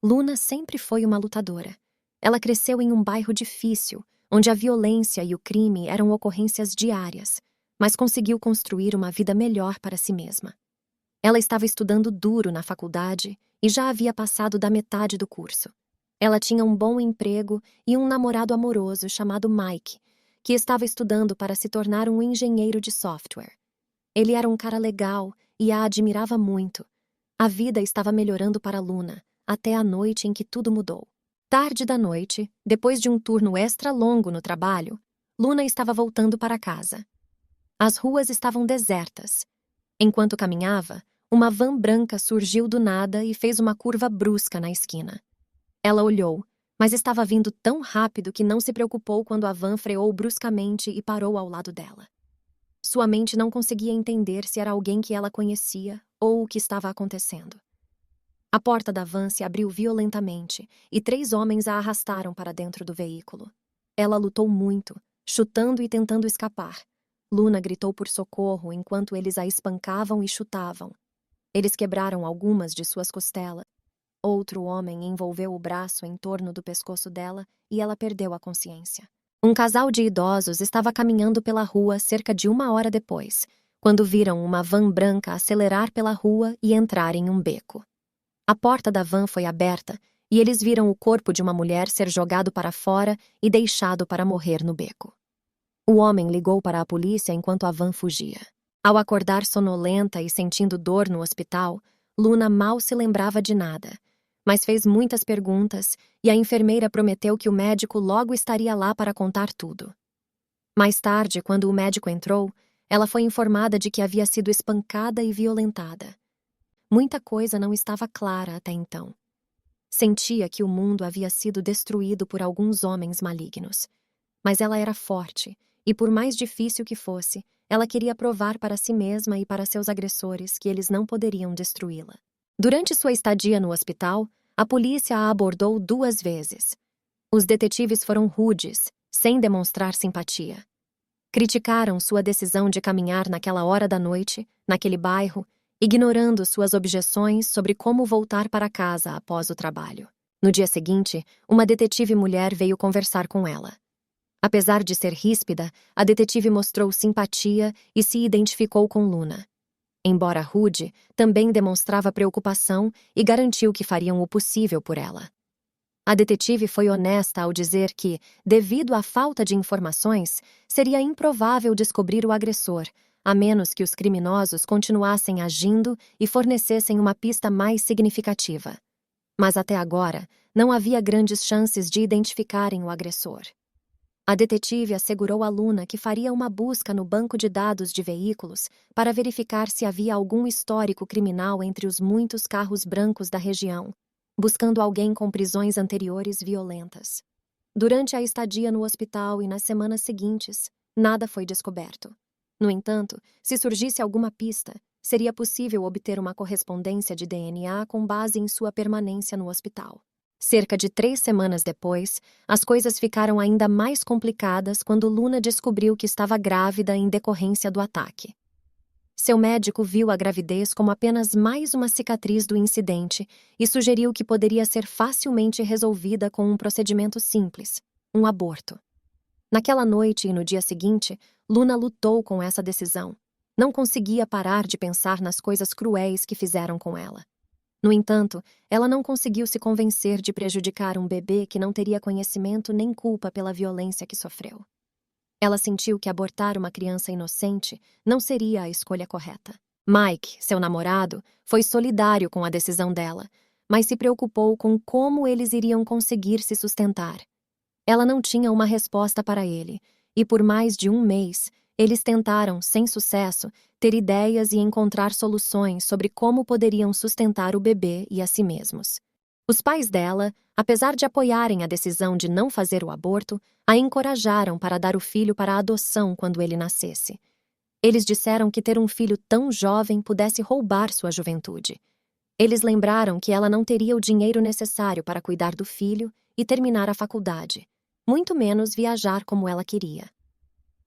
Luna sempre foi uma lutadora. Ela cresceu em um bairro difícil, onde a violência e o crime eram ocorrências diárias, mas conseguiu construir uma vida melhor para si mesma. Ela estava estudando duro na faculdade e já havia passado da metade do curso. Ela tinha um bom emprego e um namorado amoroso chamado Mike, que estava estudando para se tornar um engenheiro de software. Ele era um cara legal e a admirava muito. A vida estava melhorando para Luna, até a noite em que tudo mudou. Tarde da noite, depois de um turno extra longo no trabalho, Luna estava voltando para casa. As ruas estavam desertas. Enquanto caminhava, uma van branca surgiu do nada e fez uma curva brusca na esquina. Ela olhou, mas estava vindo tão rápido que não se preocupou quando a van freou bruscamente e parou ao lado dela. Sua mente não conseguia entender se era alguém que ela conhecia ou o que estava acontecendo. A porta da van se abriu violentamente e 3 homens a arrastaram para dentro do veículo. Ela lutou muito, chutando e tentando escapar. Luna gritou por socorro enquanto eles a espancavam e chutavam. Eles quebraram algumas de suas costelas. Outro homem envolveu o braço em torno do pescoço dela e ela perdeu a consciência. Um casal de idosos estava caminhando pela rua cerca de 1 hora depois, quando viram uma van branca acelerar pela rua e entrar em um beco. A porta da van foi aberta e eles viram o corpo de uma mulher ser jogado para fora e deixado para morrer no beco. O homem ligou para a polícia enquanto a van fugia. Ao acordar sonolenta e sentindo dor no hospital, Luna mal se lembrava de nada, mas fez muitas perguntas e a enfermeira prometeu que o médico logo estaria lá para contar tudo. Mais tarde, quando o médico entrou, ela foi informada de que havia sido espancada e violentada. Muita coisa não estava clara até então. Sentia que o mundo havia sido destruído por alguns homens malignos. Mas ela era forte, e por mais difícil que fosse, ela queria provar para si mesma e para seus agressores que eles não poderiam destruí-la. Durante sua estadia no hospital, a polícia a abordou 2 vezes. Os detetives foram rudes, sem demonstrar simpatia. Criticaram sua decisão de caminhar naquela hora da noite, naquele bairro, ignorando suas objeções sobre como voltar para casa após o trabalho. No dia seguinte, uma detetive mulher veio conversar com ela. Apesar de ser ríspida, a detetive mostrou simpatia e se identificou com Luna. Embora rude, também demonstrava preocupação e garantiu que fariam o possível por ela. A detetive foi honesta ao dizer que, devido à falta de informações, seria improvável descobrir o agressor, a menos que os criminosos continuassem agindo e fornecessem uma pista mais significativa. Mas até agora, não havia grandes chances de identificarem o agressor. A detetive assegurou a Luna que faria uma busca no banco de dados de veículos para verificar se havia algum histórico criminal entre os muitos carros brancos da região, buscando alguém com prisões anteriores violentas. Durante a estadia no hospital e nas semanas seguintes, nada foi descoberto. No entanto, se surgisse alguma pista, seria possível obter uma correspondência de DNA com base em sua permanência no hospital. Cerca de 3 semanas depois, as coisas ficaram ainda mais complicadas quando Luna descobriu que estava grávida em decorrência do ataque. Seu médico viu a gravidez como apenas mais uma cicatriz do incidente e sugeriu que poderia ser facilmente resolvida com um procedimento simples, um aborto. Naquela noite e no dia seguinte, Luna lutou com essa decisão. Não conseguia parar de pensar nas coisas cruéis que fizeram com ela. No entanto, ela não conseguiu se convencer de prejudicar um bebê que não teria conhecimento nem culpa pela violência que sofreu. Ela sentiu que abortar uma criança inocente não seria a escolha correta. Mike, seu namorado, foi solidário com a decisão dela, mas se preocupou com como eles iriam conseguir se sustentar. Ela não tinha uma resposta para ele, e por mais de 1 mês, eles tentaram, sem sucesso, ter ideias e encontrar soluções sobre como poderiam sustentar o bebê e a si mesmos. Os pais dela, apesar de apoiarem a decisão de não fazer o aborto, a encorajaram para dar o filho para a adoção quando ele nascesse. Eles disseram que ter um filho tão jovem pudesse roubar sua juventude. Eles lembraram que ela não teria o dinheiro necessário para cuidar do filho e terminar a faculdade, muito menos viajar como ela queria.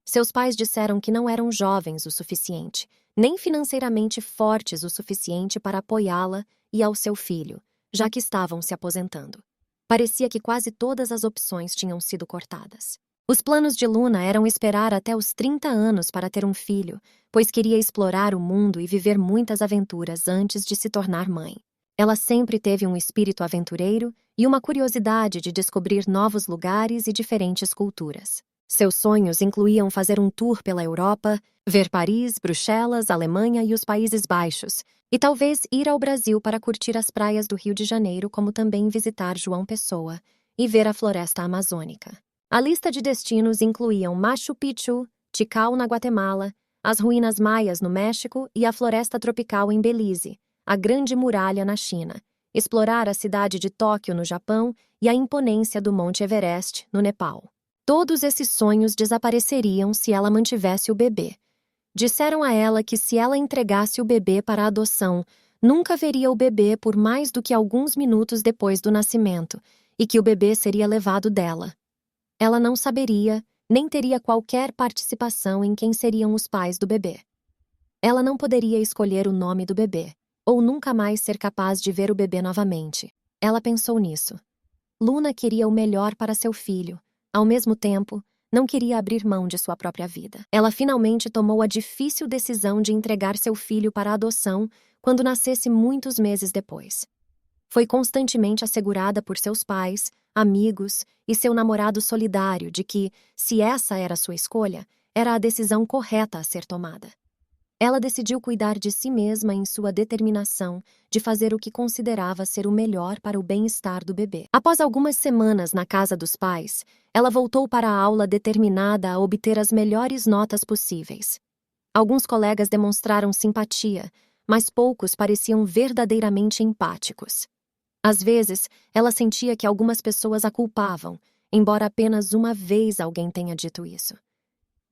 Seus pais disseram que não eram jovens o suficiente, nem financeiramente fortes o suficiente para apoiá-la e ao seu filho, já que estavam se aposentando. Parecia que quase todas as opções tinham sido cortadas. Os planos de Luna eram esperar até os 30 anos para ter um filho, pois queria explorar o mundo e viver muitas aventuras antes de se tornar mãe. Ela sempre teve um espírito aventureiro e uma curiosidade de descobrir novos lugares e diferentes culturas. Seus sonhos incluíam fazer um tour pela Europa, ver Paris, Bruxelas, Alemanha e os Países Baixos, e talvez ir ao Brasil para curtir as praias do Rio de Janeiro, como também visitar João Pessoa e ver a floresta amazônica. A lista de destinos incluíam Machu Picchu, Tikal, na Guatemala, as ruínas maias no México e a floresta tropical em Belize, a Grande Muralha na China, explorar a cidade de Tóquio, no Japão, e a imponência do Monte Everest, no Nepal. Todos esses sonhos desapareceriam se ela mantivesse o bebê. Disseram a ela que se ela entregasse o bebê para a adoção, nunca veria o bebê por mais do que alguns minutos depois do nascimento, e que o bebê seria levado dela. Ela não saberia, nem teria qualquer participação em quem seriam os pais do bebê. Ela não poderia escolher o nome do bebê, ou nunca mais ser capaz de ver o bebê novamente. Ela pensou nisso. Luna queria o melhor para seu filho. Ao mesmo tempo, não queria abrir mão de sua própria vida. Ela finalmente tomou a difícil decisão de entregar seu filho para a adoção quando nascesse muitos meses depois. Foi constantemente assegurada por seus pais, amigos e seu namorado solidário de que, se essa era sua escolha, era a decisão correta a ser tomada. Ela decidiu cuidar de si mesma em sua determinação de fazer o que considerava ser o melhor para o bem-estar do bebê. Após algumas semanas na casa dos pais, ela voltou para a aula determinada a obter as melhores notas possíveis. Alguns colegas demonstraram simpatia, mas poucos pareciam verdadeiramente empáticos. Às vezes, ela sentia que algumas pessoas a culpavam, embora apenas uma vez alguém tenha dito isso.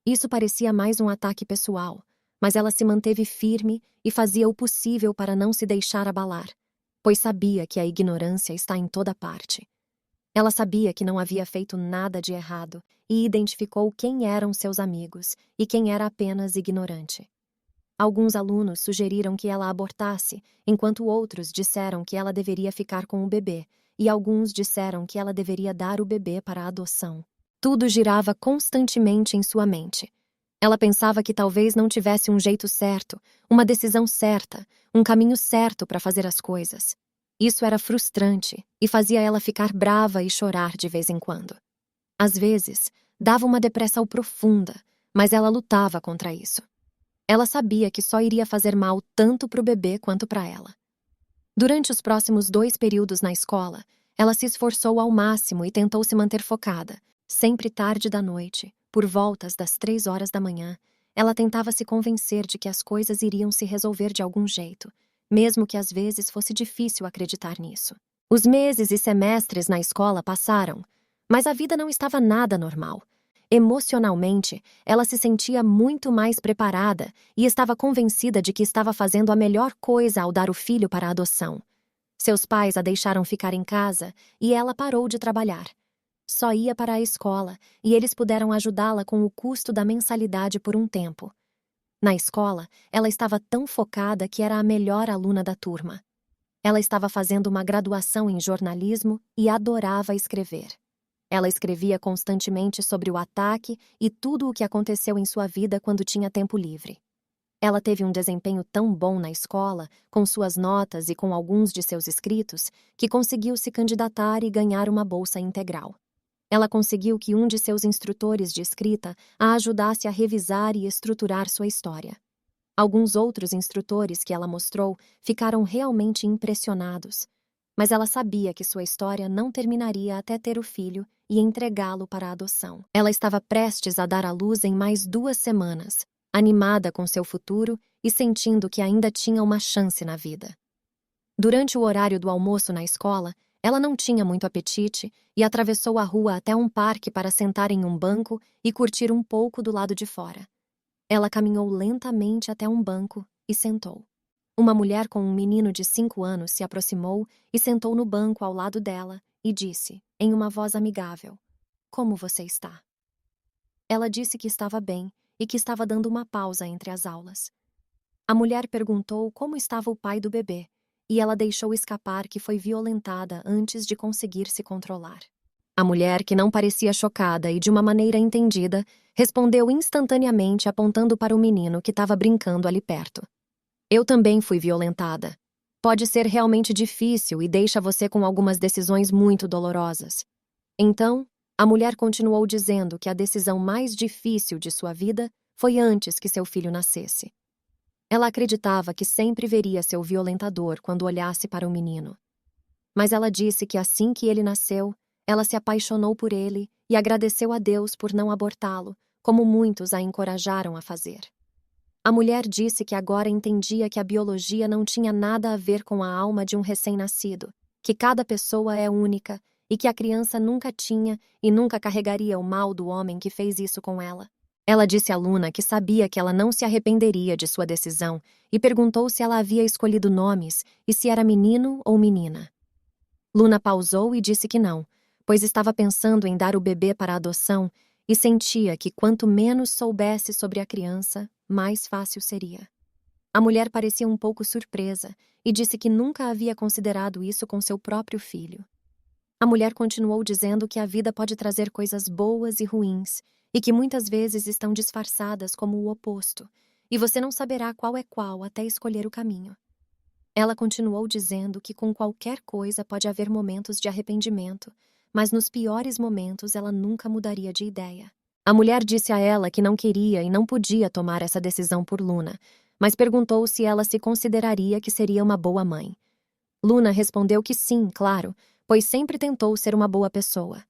Isso parecia mais um ataque pessoal, mas ela se manteve firme e fazia o possível para não se deixar abalar, pois sabia que a ignorância está em toda parte. Ela sabia que não havia feito nada de errado e identificou quem eram seus amigos e quem era apenas ignorante. Alguns alunos sugeriram que ela abortasse, enquanto outros disseram que ela deveria ficar com o bebê, e alguns disseram que ela deveria dar o bebê para a adoção. Tudo girava constantemente em sua mente. Ela pensava que talvez não tivesse um jeito certo, uma decisão certa, um caminho certo para fazer as coisas. Isso era frustrante e fazia ela ficar brava e chorar de vez em quando. Às vezes, dava uma depressão profunda, mas ela lutava contra isso. Ela sabia que só iria fazer mal tanto para o bebê quanto para ela. Durante os próximos 2 períodos na escola, ela se esforçou ao máximo e tentou se manter focada. Sempre tarde da noite, por voltas das 3 horas da manhã, ela tentava se convencer de que as coisas iriam se resolver de algum jeito, mesmo que às vezes fosse difícil acreditar nisso. Os meses e semestres na escola passaram, mas a vida não estava nada normal. Emocionalmente, ela se sentia muito mais preparada e estava convencida de que estava fazendo a melhor coisa ao dar o filho para a adoção. Seus pais a deixaram ficar em casa e ela parou de trabalhar. Só ia para a escola e eles puderam ajudá-la com o custo da mensalidade por um tempo. Na escola, ela estava tão focada que era a melhor aluna da turma. Ela estava fazendo uma graduação em jornalismo e adorava escrever. Ela escrevia constantemente sobre o ataque e tudo o que aconteceu em sua vida quando tinha tempo livre. Ela teve um desempenho tão bom na escola, com suas notas e com alguns de seus escritos, que conseguiu se candidatar e ganhar uma bolsa integral. Ela conseguiu que um de seus instrutores de escrita a ajudasse a revisar e estruturar sua história. Alguns outros instrutores que ela mostrou ficaram realmente impressionados, mas ela sabia que sua história não terminaria até ter o filho e entregá-lo para a adoção. Ela estava prestes a dar à luz em mais 2 semanas, animada com seu futuro e sentindo que ainda tinha uma chance na vida. Durante o horário do almoço na escola, ela não tinha muito apetite e atravessou a rua até um parque para sentar em um banco e curtir um pouco do lado de fora. Ela caminhou lentamente até um banco e sentou. Uma mulher com um menino de 5 anos se aproximou e sentou no banco ao lado dela e disse, em uma voz amigável, "Como você está?" Ela disse que estava bem e que estava dando uma pausa entre as aulas. A mulher perguntou como estava o pai do bebê e ela deixou escapar que foi violentada antes de conseguir se controlar. A mulher, que não parecia chocada e de uma maneira entendida, respondeu instantaneamente apontando para o menino que estava brincando ali perto. Eu também fui violentada. Pode ser realmente difícil e deixa você com algumas decisões muito dolorosas. Então, a mulher continuou dizendo que a decisão mais difícil de sua vida foi antes que seu filho nascesse. Ela acreditava que sempre veria seu violentador quando olhasse para o menino. Mas ela disse que assim que ele nasceu, ela se apaixonou por ele e agradeceu a Deus por não abortá-lo, como muitos a encorajaram a fazer. A mulher disse que agora entendia que a biologia não tinha nada a ver com a alma de um recém-nascido, que cada pessoa é única e que a criança nunca tinha e nunca carregaria o mal do homem que fez isso com ela. Ela disse a Luna que sabia que ela não se arrependeria de sua decisão e perguntou se ela havia escolhido nomes e se era menino ou menina. Luna pausou e disse que não, pois estava pensando em dar o bebê para adoção e sentia que quanto menos soubesse sobre a criança, mais fácil seria. A mulher parecia um pouco surpresa e disse que nunca havia considerado isso com seu próprio filho. A mulher continuou dizendo que a vida pode trazer coisas boas e ruins e que muitas vezes estão disfarçadas como o oposto, e você não saberá qual é qual até escolher o caminho. Ela continuou dizendo que com qualquer coisa pode haver momentos de arrependimento, mas nos piores momentos ela nunca mudaria de ideia. A mulher disse a ela que não queria e não podia tomar essa decisão por Luna, mas perguntou se ela se consideraria que seria uma boa mãe. Luna respondeu que sim, claro, pois sempre tentou ser uma boa pessoa.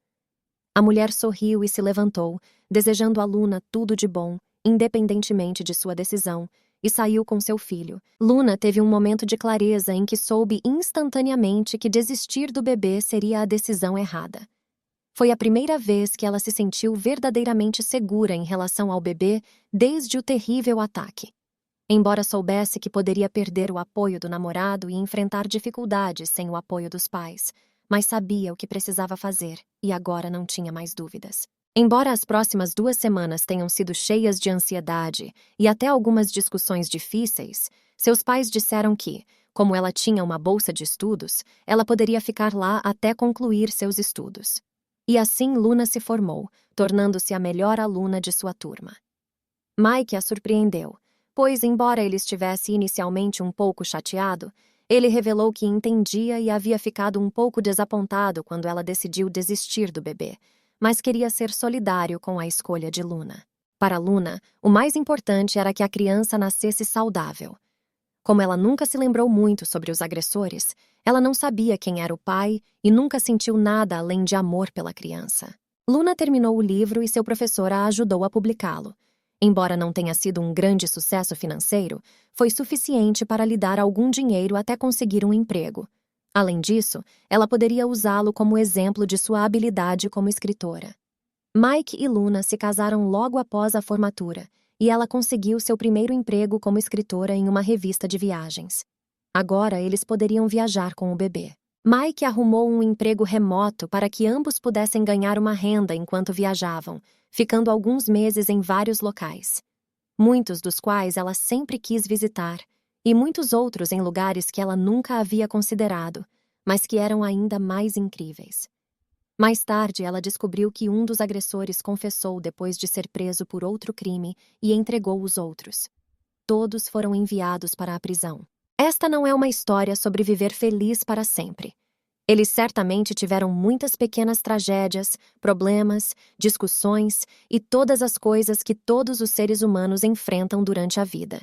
A mulher sorriu e se levantou, desejando a Luna tudo de bom, independentemente de sua decisão, e saiu com seu filho. Luna teve um momento de clareza em que soube instantaneamente que desistir do bebê seria a decisão errada. Foi a primeira vez que ela se sentiu verdadeiramente segura em relação ao bebê desde o terrível ataque. Embora soubesse que poderia perder o apoio do namorado e enfrentar dificuldades sem o apoio dos pais, mas sabia o que precisava fazer e agora não tinha mais dúvidas. Embora as próximas 2 semanas tenham sido cheias de ansiedade e até algumas discussões difíceis, seus pais disseram que, como ela tinha uma bolsa de estudos, ela poderia ficar lá até concluir seus estudos. E assim Luna se formou, tornando-se a melhor aluna de sua turma. Mike a surpreendeu, pois, embora ele estivesse inicialmente um pouco chateado, ele revelou que entendia e havia ficado um pouco desapontado quando ela decidiu desistir do bebê, mas queria ser solidário com a escolha de Luna. Para Luna, o mais importante era que a criança nascesse saudável. Como ela nunca se lembrou muito sobre os agressores, ela não sabia quem era o pai e nunca sentiu nada além de amor pela criança. Luna terminou o livro e seu professor a ajudou a publicá-lo. Embora não tenha sido um grande sucesso financeiro, foi suficiente para lhe dar algum dinheiro até conseguir um emprego. Além disso, ela poderia usá-lo como exemplo de sua habilidade como escritora. Mike e Luna se casaram logo após a formatura, e ela conseguiu seu primeiro emprego como escritora em uma revista de viagens. Agora eles poderiam viajar com o bebê. Mike arrumou um emprego remoto para que ambos pudessem ganhar uma renda enquanto viajavam, ficando alguns meses em vários locais, muitos dos quais ela sempre quis visitar, e muitos outros em lugares que ela nunca havia considerado, mas que eram ainda mais incríveis. Mais tarde, ela descobriu que um dos agressores confessou depois de ser preso por outro crime e entregou os outros. Todos foram enviados para a prisão. Esta não é uma história sobre viver feliz para sempre. Eles certamente tiveram muitas pequenas tragédias, problemas, discussões e todas as coisas que todos os seres humanos enfrentam durante a vida.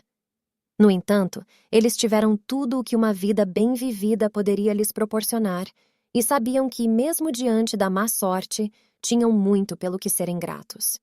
No entanto, eles tiveram tudo o que uma vida bem vivida poderia lhes proporcionar e sabiam que, mesmo diante da má sorte, tinham muito pelo que serem gratos.